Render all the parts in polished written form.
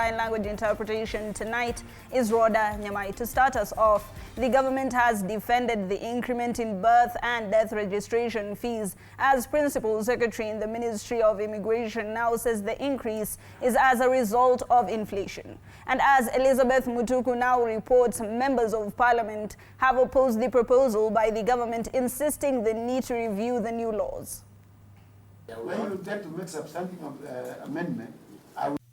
sign language interpretation tonight is Rhoda Nyamai. To start us off, the government has defended the increment in birth and death registration fees, as Principal Secretary in the Ministry of Immigration now says the increase is as a result of inflation. And as Elizabeth Mutuku now reports, members of parliament have opposed the proposal by the government, insisting the need to review the new laws. When you get to make substantive amendment,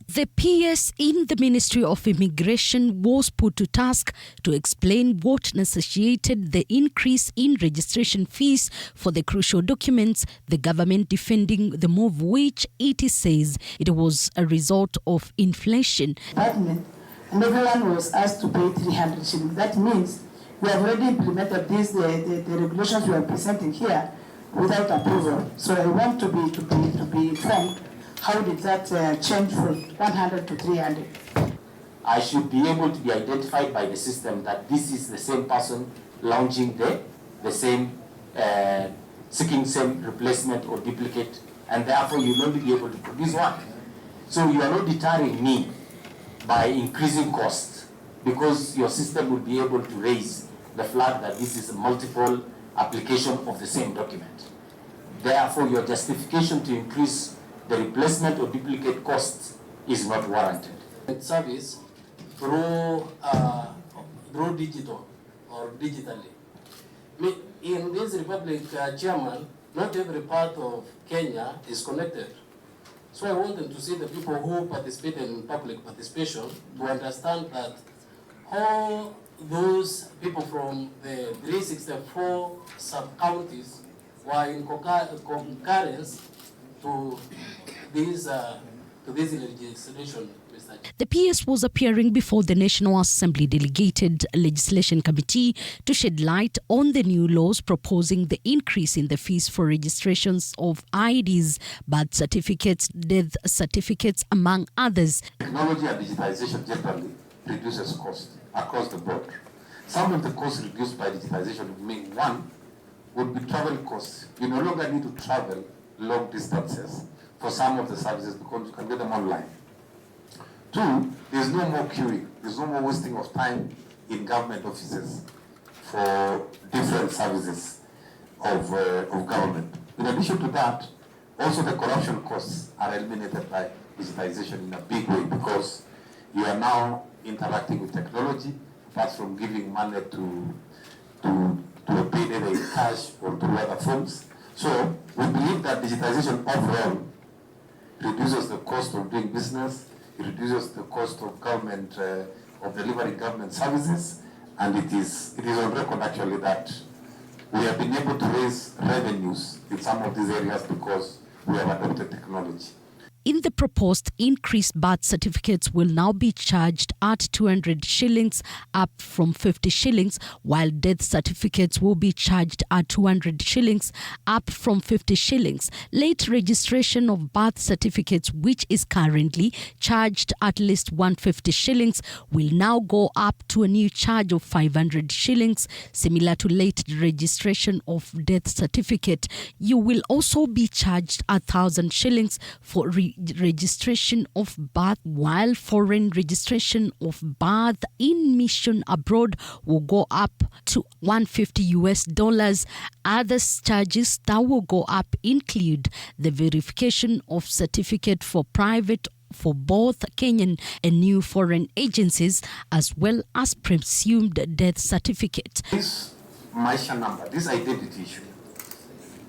the PS in the Ministry of Immigration was put to task to explain what necessitated the increase in registration fees for the crucial documents, the government defending the move, which it says it was a result of inflation. And everyone was asked to pay 300 shillings. That means we have already implemented this, the regulations we are presenting here without approval. So I want to be informed, how did that change from 100 to 300? I should be able to be identified by the system that this is the same person launching the same, seeking same replacement or duplicate, and therefore you'll only be able to produce one. So you are not deterring me by increasing costs, because your system will be able to raise the flag that this is a multiple application of the same document. Therefore, your justification to increase the replacement or duplicate costs is not warranted. Service through digital or digitally. In this republic, Chairman, not every part of Kenya is connected. So I want them to see the people who participate in public participation to understand that all those people from the 364 sub-counties were in concurrence to this legislation. The PS was appearing before the National Assembly Delegated Legislation Committee to shed light on the new laws proposing the increase in the fees for registrations of IDs, birth certificates, death certificates, among others. Technology and digitization generally reduces cost across the board. Some of the costs reduced by digitization would mean, one, would be travel costs. You no longer need to travel long distances for some of the services because you can get them online. Two, there's no more queuing. There's no more wasting of time in government offices for different services of government. In addition to that, also the corruption costs are eliminated by digitization in a big way, because you are now interacting with technology, apart from giving money to pay either in cash or through other forms. So we believe that digitization overall reduces the cost of doing business, it reduces the cost of government, of delivering government services, and it is on record actually that we have been able to raise revenues in some of these areas because we have adopted technology. In the proposed increase, birth certificates will now be charged at 200 shillings, up from 50 shillings, while death certificates will be charged at 200 shillings, up from 50 shillings. Late registration of birth certificates, which is currently charged at least 150 shillings, will now go up to a new charge of 500 shillings, similar to late registration of death certificate. You will also be charged 1,000 shillings for registration of birth, while foreign registration of birth in mission abroad will go up to $150. Other charges that will go up include the verification of certificate for private for both Kenyan and new foreign agencies, as well as presumed death certificate. This Maisha number, this identity issue,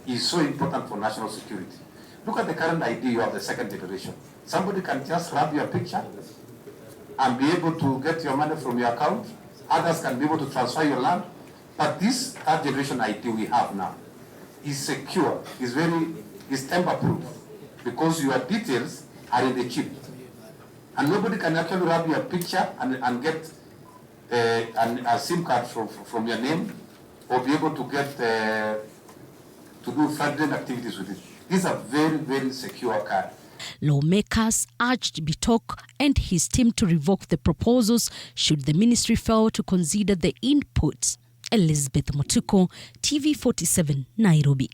is so important for national security. Look at the current ID, you have the second generation. Somebody can just grab your picture and be able to get your money from your account. Others can be able to transfer your land. But this third generation ID we have now is secure, is tamper-proof, because your details are in the chip. And nobody can actually grab your picture and get a SIM card from your name, or be able to get to do fraudulent activities with it. These are very, very secure cards. Lawmakers urged Bitok and his team to revoke the proposals should the ministry fail to consider the inputs. Elizabeth Mutuku, TV47, Nairobi.